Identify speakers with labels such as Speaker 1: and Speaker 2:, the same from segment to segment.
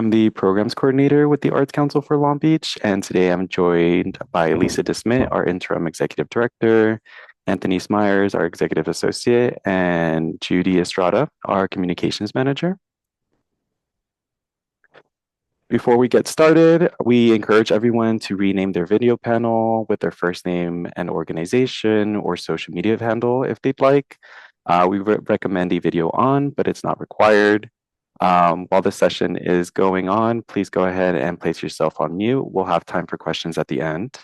Speaker 1: I'm the programs coordinator with the Arts Council for Long Beach, and today I'm joined by Lisa DeSmit, our interim executive director, Anthony Smyers, our executive associate, and Judy Estrada, our communications manager. Before we get started, we encourage everyone to rename their video panel with their first name and organization or social media handle if they'd like. We recommend a video on, but it's not required. While the session is going on, please go ahead and place yourself on mute. We'll have time for questions at the end.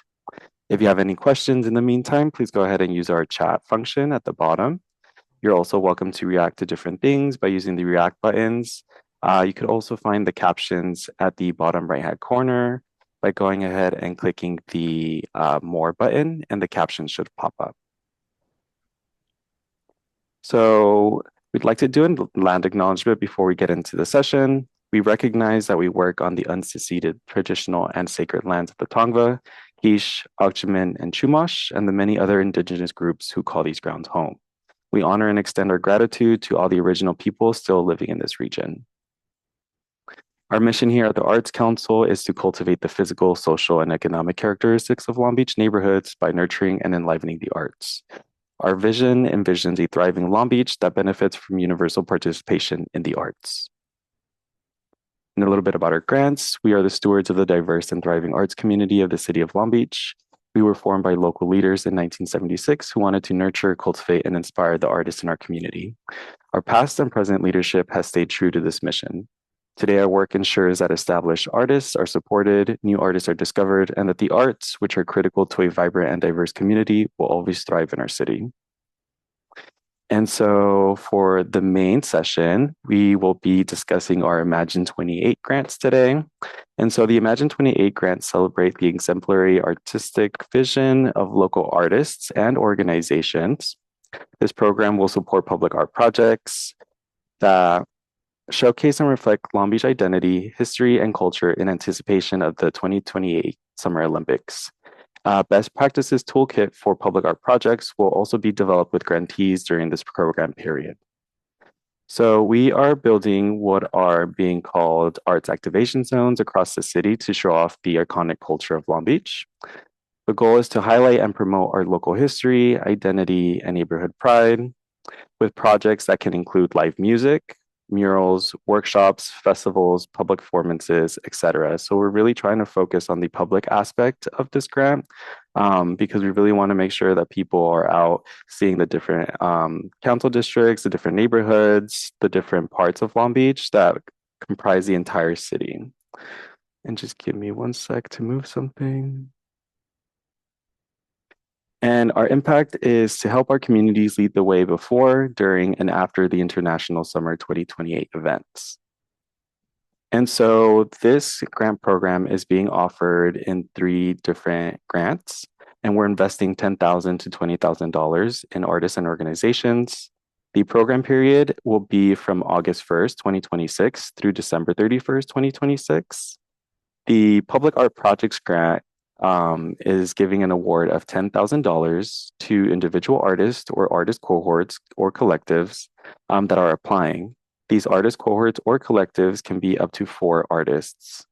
Speaker 1: If you have any questions in the meantime, please go ahead and use our chat function at the bottom. You're also welcome to react to different things by using the react buttons. You could also find the captions at the bottom right-hand corner by going ahead and clicking the more button, and the captions should pop up. So we'd like to do a land acknowledgement before we get into the session. We recognize that we work on the unceded traditional and sacred lands of the Tongva, Kish, Akchamin, and Chumash, and the many other indigenous groups who call these grounds home. We honor and extend our gratitude to all the original people still living in this region. Our mission here at the Arts Council is to cultivate the physical, social, and economic characteristics of Long Beach neighborhoods by nurturing and enlivening the arts. Our vision envisions a thriving Long Beach that benefits from universal participation in the arts. And a little bit about our grants. We are the stewards of the diverse and thriving arts community of the city of Long Beach. We were formed by local leaders in 1976 who wanted to nurture, cultivate, and inspire the artists in our community. Our past and present leadership has stayed true to this mission. Today, our work ensures that established artists are supported, new artists are discovered, and that the arts, which are critical to a vibrant and diverse community, will always thrive in our city. And so for the main session, we will be discussing our Imagine28 grants today. And so the Imagine28 grants celebrate the exemplary artistic vision of local artists and organizations. This program will support public art projects that showcase and reflect Long Beach identity, history, and culture in anticipation of the 2028 Summer Olympics. Best practices toolkit for public art projects will also be developed with grantees during this program period. So we are building what are being called arts activation zones across the city to show off the iconic culture of Long Beach. The goal is to highlight and promote our local history, identity, and neighborhood pride with projects that can include live music, murals, workshops, festivals, public performances, etc. So we're really trying to focus on the public aspect of this grant because we really want to make sure that people are out seeing the different council districts, the different neighborhoods, the different parts of Long Beach that comprise the entire city. And just give me one sec to move something. And our impact is to help our communities lead the way before, during, and after the International Summer 2028 events. And so this grant program is being offered in 3 different grants, and we're investing $10,000 to $20,000 in artists and organizations. The program period will be from August 1st, 2026 through December 31st, 2026. The Public Art Projects Grant is giving an award of $10,000 to individual artists or artist cohorts or collectives that are applying. These artist cohorts or collectives can be up to 4 artists.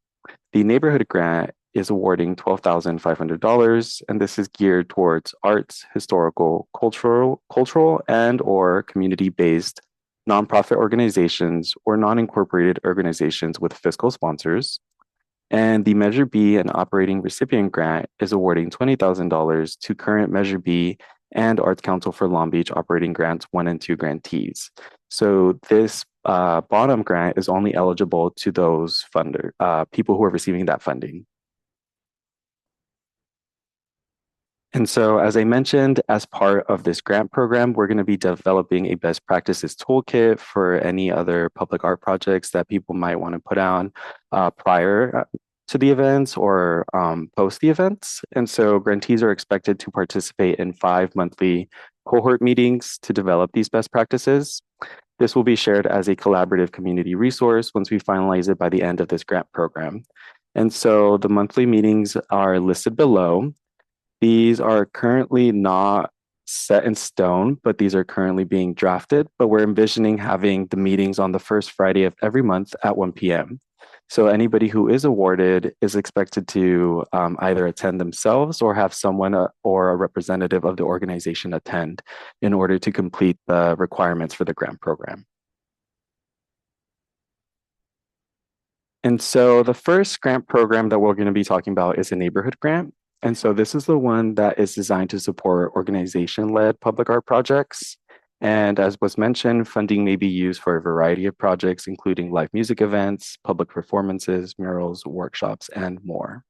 Speaker 1: The Neighborhood Grant is awarding $12,500, and this is geared towards arts, historical, cultural, and or community-based nonprofit organizations or non-incorporated organizations with fiscal sponsors. And the Measure B and Operating Recipient Grant is awarding $20,000 to current Measure B and Arts Council for Long Beach Operating Grants 1 and 2 grantees. So this bottom grant is only eligible to those people who are receiving that funding. And so, as I mentioned, as part of this grant program, we're going to be developing a best practices toolkit for any other public art projects that people might want to put on prior to the events or post the events. And so grantees are expected to participate in 5 monthly cohort meetings to develop these best practices. This will be shared as a collaborative community resource once we finalize it by the end of this grant program. And so the monthly meetings are listed below. These are currently not set in stone, but these are currently being drafted. But we're envisioning having the meetings on the first Friday of every month at 1 p.m. So anybody who is awarded is expected to either attend themselves or have someone or a representative of the organization attend in order to complete the requirements for the grant program. And so the first grant program that we're going to be talking about is a neighborhood grant. And so this is the one that is designed to support organization-led public art projects. And as was mentioned, funding may be used for a variety of projects, including live music events, public performances, murals, workshops, and more.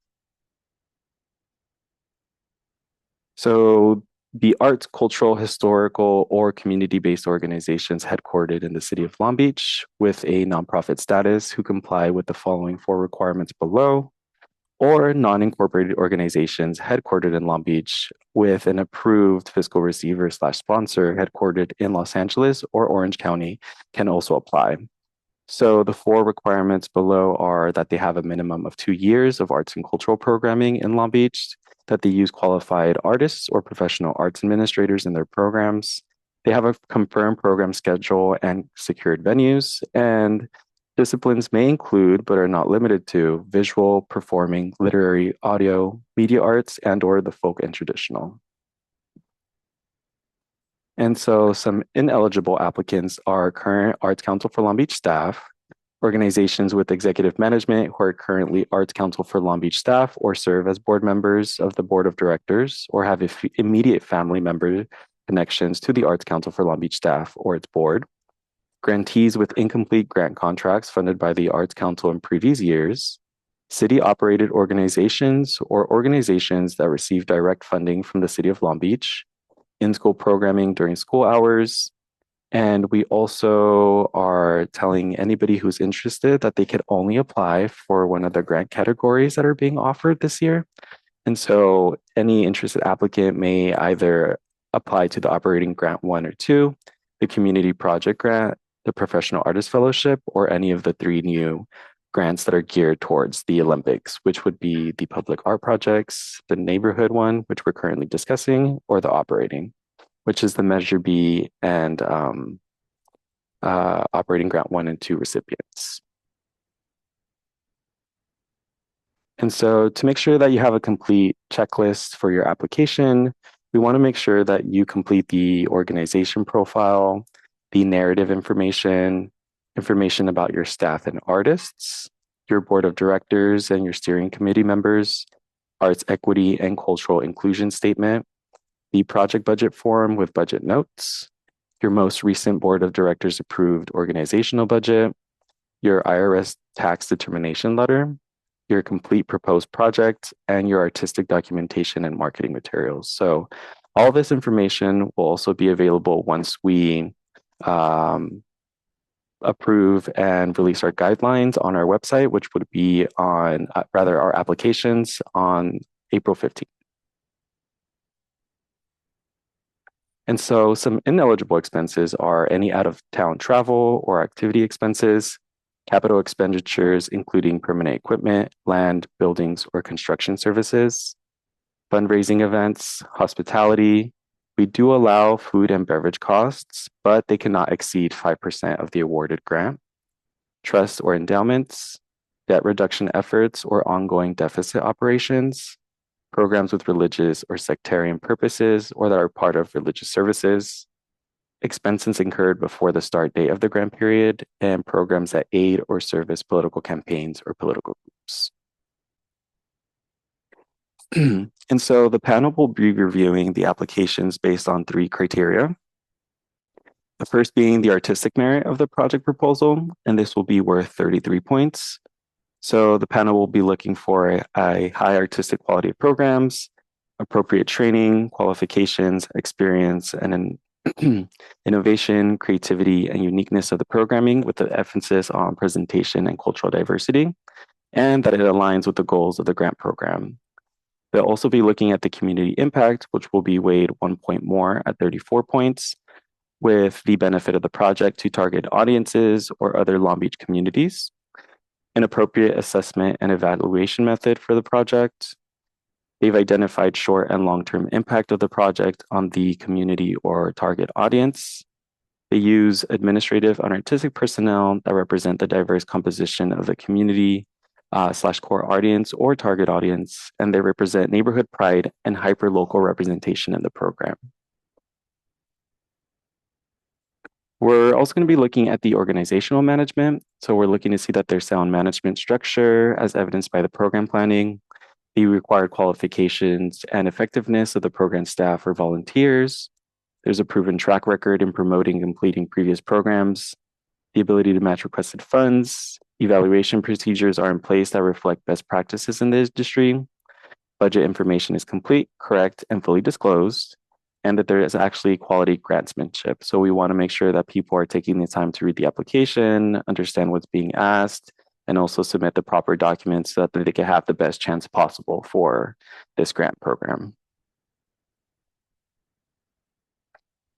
Speaker 1: So the arts, cultural, historical, or community-based organizations headquartered in the city of Long Beach with a nonprofit status who comply with the following 4 requirements below, or non-incorporated organizations headquartered in Long Beach with an approved fiscal receiver/sponsor headquartered in Los Angeles or Orange County can also apply. So the 4 requirements below are that they have a minimum of 2 years of arts and cultural programming in Long Beach, that they use qualified artists or professional arts administrators in their programs. They have a confirmed program schedule and secured venues, and disciplines may include, but are not limited to, visual, performing, literary, audio, media arts, and/or the folk and traditional. And so some ineligible applicants are current Arts Council for Long Beach staff, organizations with executive management who are currently Arts Council for Long Beach staff or serve as board members of the board of directors or have immediate family member connections to the Arts Council for Long Beach staff or its board, grantees with incomplete grant contracts funded by the Arts Council in previous years, city-operated organizations or organizations that receive direct funding from the city of Long Beach, in-school programming during school hours, and we also are telling anybody who's interested that they could only apply for one of the grant categories that are being offered this year. And so any interested applicant may either apply to the operating grant 1 or 2, the community project grant, the professional artist fellowship, or any of the 3 new grants that are geared towards the Olympics, which would be the public art projects, the neighborhood one, which we're currently discussing, or the operating, which is the Measure B and operating grant 1 and 2 recipients. And so to make sure that you have a complete checklist for your application, we want to make sure that you complete the organization profile, the narrative information, information about your staff and artists, your board of directors and your steering committee members, arts equity and cultural inclusion statement, the project budget form with budget notes, your most recent board of directors approved organizational budget, your IRS tax determination letter, your complete proposed project, and your artistic documentation and marketing materials. So all this information will also be available once we approve and release our guidelines on our website, which would be on, our applications on April 15th. And so some ineligible expenses are any out-of-town travel or activity expenses, capital expenditures, including permanent equipment, land, buildings, or construction services, fundraising events, hospitality. We do allow food and beverage costs, but they cannot exceed 5% of the awarded grant, trusts or endowments, debt reduction efforts or ongoing deficit operations, programs with religious or sectarian purposes or that are part of religious services, expenses incurred before the start date of the grant period, and programs that aid or service political campaigns or political groups. And so the panel will be reviewing the applications based on 3 criteria. The first being the artistic merit of the project proposal, and this will be worth 33 points. So the panel will be looking for a high artistic quality of programs, appropriate training, qualifications, experience, and innovation, creativity, and uniqueness of the programming with the emphasis on presentation and cultural diversity, and that it aligns with the goals of the grant program. They'll also be looking at the community impact, which will be weighed 1 point more at 34 points, with the benefit of the project to target audiences or other Long Beach communities, an appropriate assessment and evaluation method for the project. They've identified short and long-term impact of the project on the community or target audience. They use administrative and artistic personnel that represent the diverse composition of the community slash core audience or target audience, and they represent neighborhood pride and hyperlocal representation in the program. We're also going to be looking at the organizational management. So we're looking to see that there's sound management structure as evidenced by the program planning, the required qualifications and effectiveness of the program staff or volunteers. There's a proven track record in promoting and completing previous programs, the ability to match requested funds, evaluation procedures are in place that reflect best practices in the industry, budget information is complete, correct, and fully disclosed, and that there is actually quality grantsmanship. So we want to make sure that people are taking the time to read the application, understand what's being asked, and also submit the proper documents so that they can have the best chance possible for this grant program.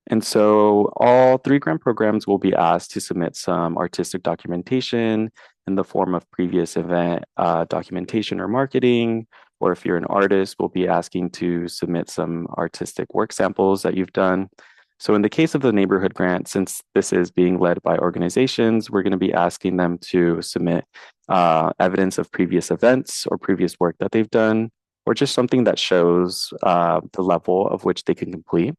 Speaker 1: And so all 3 grant programs will be asked to submit some artistic documentation in the form of previous event documentation or marketing, or if you're an artist, we'll be asking to submit some artistic work samples that you've done. So in the case of the neighborhood grant, since this is being led by organizations, we're going to be asking them to submit evidence of previous events or previous work that they've done, or just something that shows the level of which they can complete.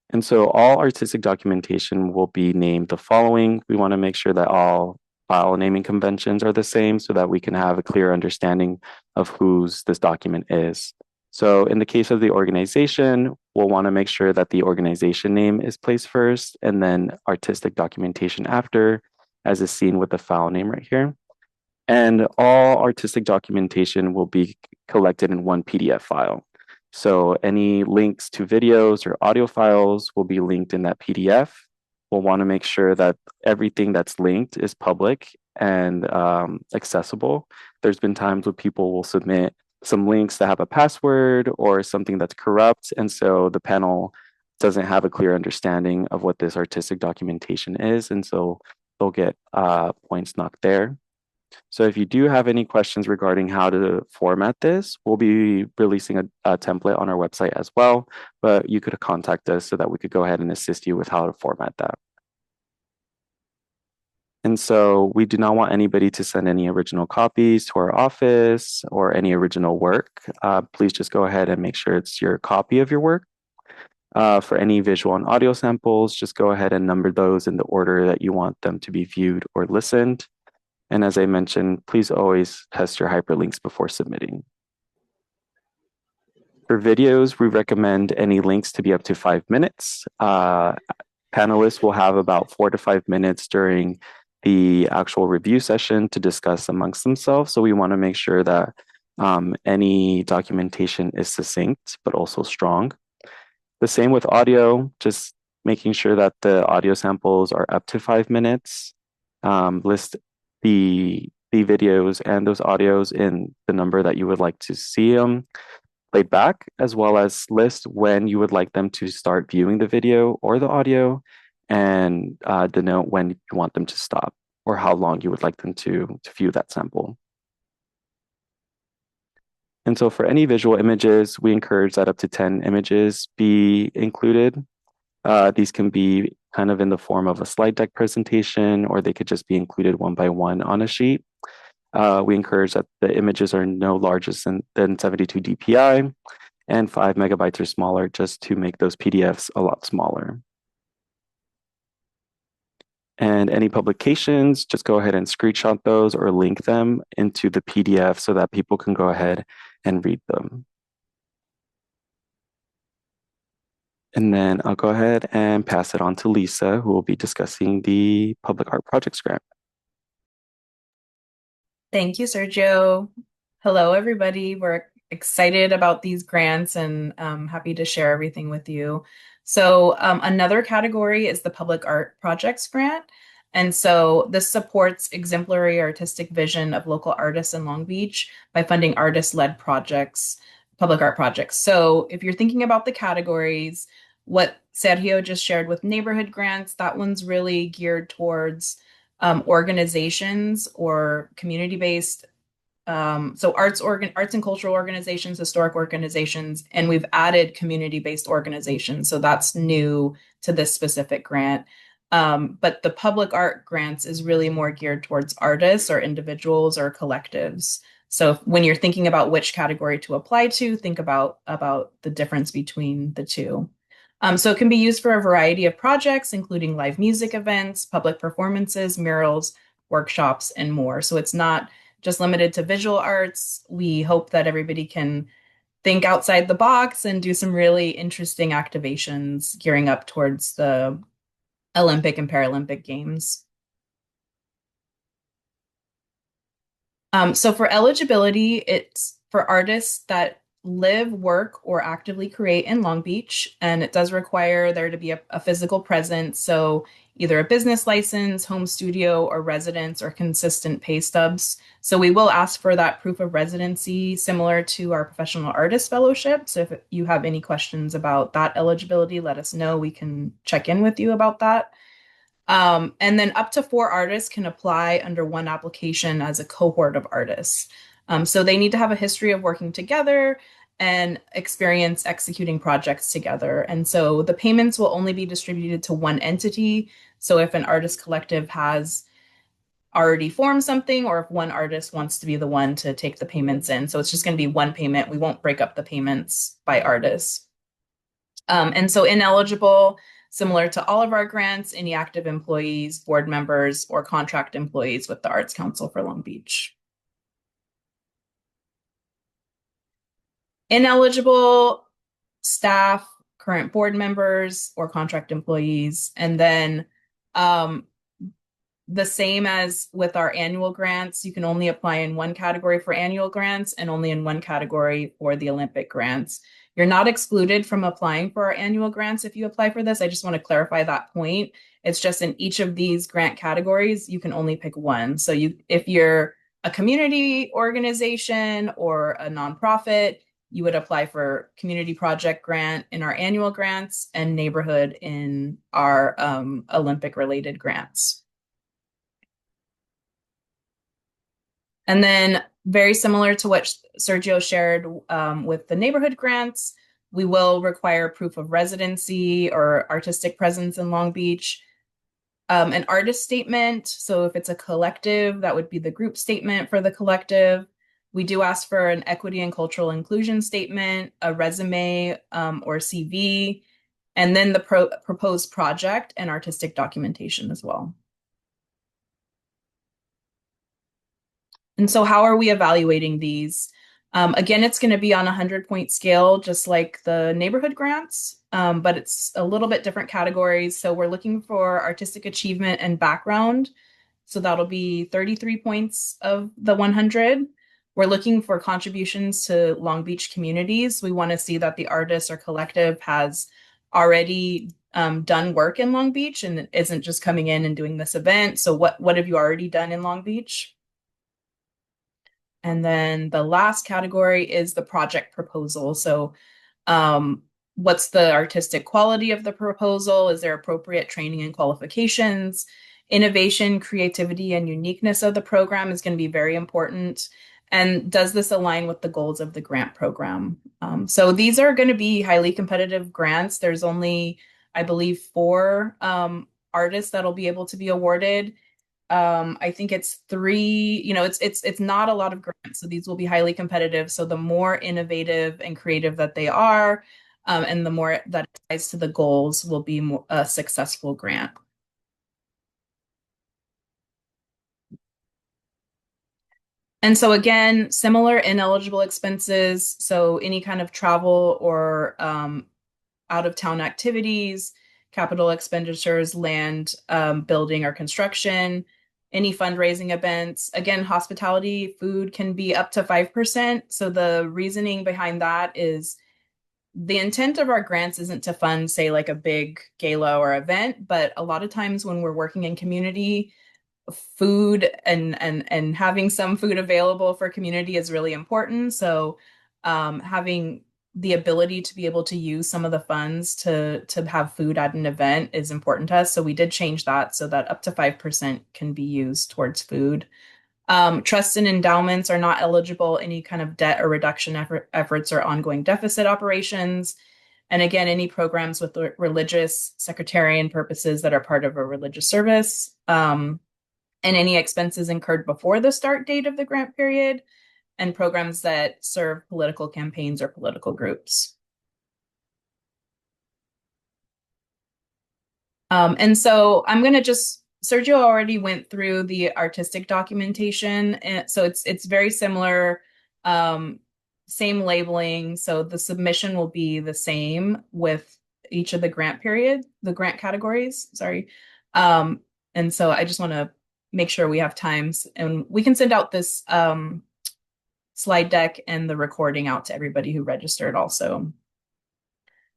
Speaker 1: And so all artistic documentation will be named the following. We want to make sure that all file naming conventions are the same so that we can have a clear understanding of whose this document is. So in the case of the organization, we'll want to make sure that the organization name is placed first and then artistic documentation after, as is seen with the file name right here. And all artistic documentation will be collected in one PDF file. So any links to videos or audio files will be linked in that PDF. We'll want to make sure that everything that's linked is public and accessible. There's been times where people will submit some links that have a password or something that's corrupt. And so the panel doesn't have a clear understanding of what this artistic documentation is. And so they'll get points knocked there. So if you do have any questions regarding how to format this, we'll be releasing a template on our website as well, but you could contact us so that we could go ahead and assist you with how to format that. And so we do not want anybody to send any original copies to our office or any original work. Please just go ahead and make sure it's your copy of your work. For any visual and audio samples, just go ahead and number those in the order that you want them to be viewed or listened. And as I mentioned, please always test your hyperlinks before submitting. For videos, we recommend any links to be up to 5 minutes. Panelists will have about 4 to 5 minutes during the actual review session to discuss amongst themselves. So we want to make sure that any documentation is succinct, but also strong. The same with audio, just making sure that the audio samples are up to 5 minutes. List the videos and those audios in the number that you would like to see them played back, as well as list when you would like them to start viewing the video or the audio, and denote when you want them to stop or how long you would like them to view that sample. And so for any visual images, we encourage that up to 10 images be included. These can be kind of in the form of a slide deck presentation, or they could just be included one by one on a sheet. We encourage that the images are no larger than 72 DPI and 5 megabytes or smaller, just to make those PDFs a lot smaller. And any publications, just go ahead and screenshot those or link them into the PDF so that people can go ahead and read them. And then I'll go ahead and pass it on to Lisa, who will be discussing the Public Art Projects Grant.
Speaker 2: Thank you, Sergio. Hello, everybody. We're excited about these grants and happy to share everything with you. So another category is the Public Art Projects Grant. And so this supports exemplary artistic vision of local artists in Long Beach by funding artist-led projects, public art projects. So if you're thinking about the categories, what Sergio just shared with neighborhood grants, that one's really geared towards organizations or community-based, so arts and cultural organizations, historic organizations, and we've added community-based organizations. So that's new to this specific grant. But the public art grants is really more geared towards artists or individuals or collectives. So when you're thinking about which category to apply to, think about the difference between the two. So it can be used for a variety of projects, including live music events, public performances, murals, workshops, and more. So it's not just limited to visual arts. We hope that everybody can think outside the box and do some really interesting activations gearing up towards the Olympic and Paralympic Games. So for eligibility, it's for artists that live, work, or actively create in Long Beach, and it does require there to be a physical presence. So either a business license, home studio, or residence, or consistent pay stubs. So we will ask for that proof of residency, similar to our professional artist fellowship. So if you have any questions about that eligibility, let us know. We can check in with you about that. And then up to 4 artists can apply under one application as a cohort of artists. So they need to have a history of working together and experience executing projects together. And so the payments will only be distributed to one entity. So if an artist collective has already formed something, or if one artist wants to be the one to take the payments in. So it's just going to be one payment. We won't break up the payments by artists. And so ineligible, similar to all of our grants, any active employees, board members, or contract employees with the Arts Council for Long Beach. Ineligible staff, current board members, or contract employees. And then the same as with our annual grants, you can only apply in one category for annual grants and only in one category for the Olympic grants. You're not excluded from applying for our annual grants if you apply for this. I just want to clarify that point. It's just in each of these grant categories, you can only pick one. So if you're a community organization or a nonprofit, you would apply for community project grant in our annual grants and neighborhood in our Olympic related grants. And then very similar to what Sergio shared with the neighborhood grants, we will require proof of residency or artistic presence in Long Beach. An artist statement, so if it's a collective, that would be the group statement for the collective. We do ask for an equity and cultural inclusion statement, a resume or CV, and then the proposed project and artistic documentation as well. And so how are we evaluating these? Again, it's going to be on a 100-point scale, just like the neighborhood grants, but it's a little bit different categories. So we're looking for artistic achievement and background. So that'll be 33 points of the 100. We're looking for contributions to Long Beach communities. We want to see that the artist or collective has already done work in Long Beach and isn't just coming in and doing this event. So what have you already done in Long Beach? And then the last category is the project proposal. So what's the artistic quality of the proposal? Is there appropriate training and qualifications? Innovation, creativity, and uniqueness of the program is going to be very important. And does this align with the goals of the grant program? So these are going to be highly competitive grants. There's only, I believe, 4 artists that'll be able to be awarded. I think it's 3, it's not a lot of grants, so these will be highly competitive. So the more innovative and creative that they are, and the more that it ties to the goals will be more, a successful grant. And so again, similar ineligible expenses. So any kind of travel or out of town activities, capital expenditures, land, building or construction, any fundraising events. Again, hospitality, food can be up to 5%. So the reasoning behind that is the intent of our grants isn't to fund, say, like a big gala or event, but a lot of times when we're working in community, food and having some food available for community is really important. So having the ability to be able to use some of the funds to have food at an event is important to us. So we did change that so that up to 5% can be used towards food. Trusts and endowments are not eligible any kind of debt or reduction efforts or ongoing deficit operations. And again, any programs with religious sectarian purposes that are part of a religious service, and any expenses incurred before the start date of the grant period, and programs that serve political campaigns or political groups. And so I'm going to just, Sergio already went through the artistic documentation, and so it's very similar, um, same labeling. So the submission will be the same with each of the the grant categories, sorry. Um, and so I just want to make sure we have times, and we can send out this slide deck and the recording out to everybody who registered also.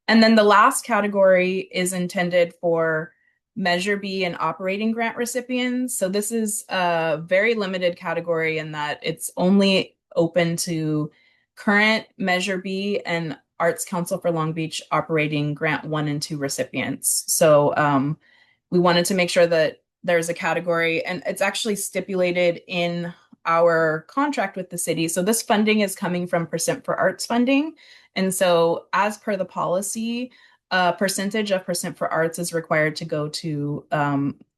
Speaker 2: And then the last category is intended for Measure B and operating grant recipients. So this is a very limited category in that it's only open to current Measure B and Arts Council for Long Beach operating grant 1 and 2 recipients. So we wanted to make sure that there's a category, and it's actually stipulated in our contract with the city. So this funding is coming from Percent for Arts funding. And so, as per the policy, a percentage of Percent for Arts is required to go to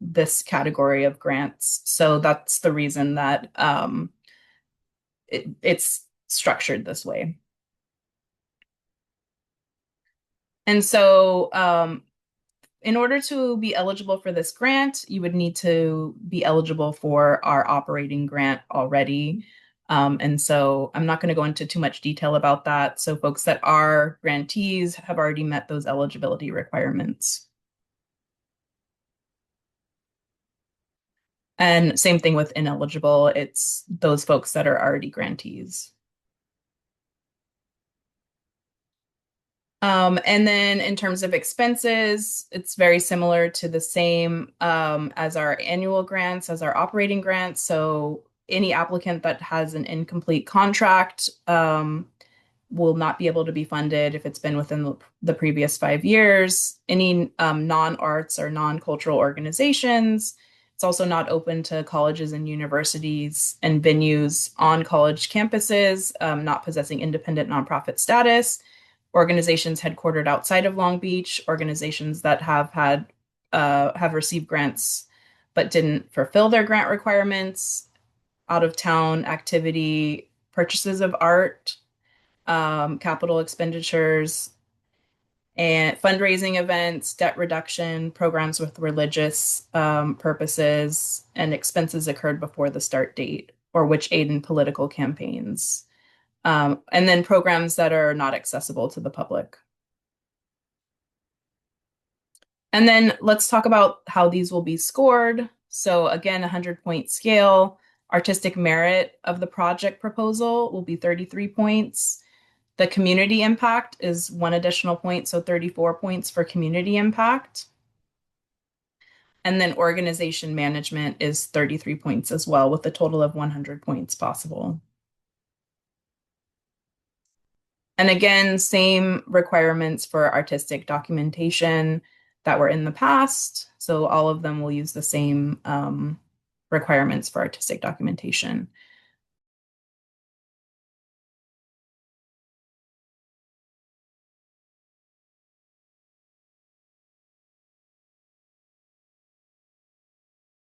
Speaker 2: this category of grants. So that's the reason that it's structured this way. And so, in order to be eligible for this grant, you would need to be eligible for our operating grant already. And so I'm not going to go into too much detail about that. So folks that are grantees have already met those eligibility requirements. And same thing with ineligible, it's those folks that are already grantees. And then in terms of expenses, it's very similar to the same as our annual grants, as our operating grants. So any applicant that has an incomplete contract will not be able to be funded if it's been within the previous 5 years. Any non-arts or non-cultural organizations. It's also not open to colleges and universities and venues on college campuses, not possessing independent nonprofit status, organizations headquartered outside of Long Beach, organizations that have received grants but didn't fulfill their grant requirements, out of town activity, purchases of art, capital expenditures, and fundraising events, debt reduction, programs with religious purposes, and expenses occurred before the start date or which aid in political campaigns. And then programs that are not accessible to the public. And then let's talk about how these will be scored. So again, 100-point scale. Artistic merit of the project proposal will be 33 points. The community impact is 1 additional point, so 34 points for community impact. And then organization management is 33 points as well, with a total of 100 points possible. And again, same requirements for artistic documentation that were in the past. So all of them will use the same requirements for artistic documentation.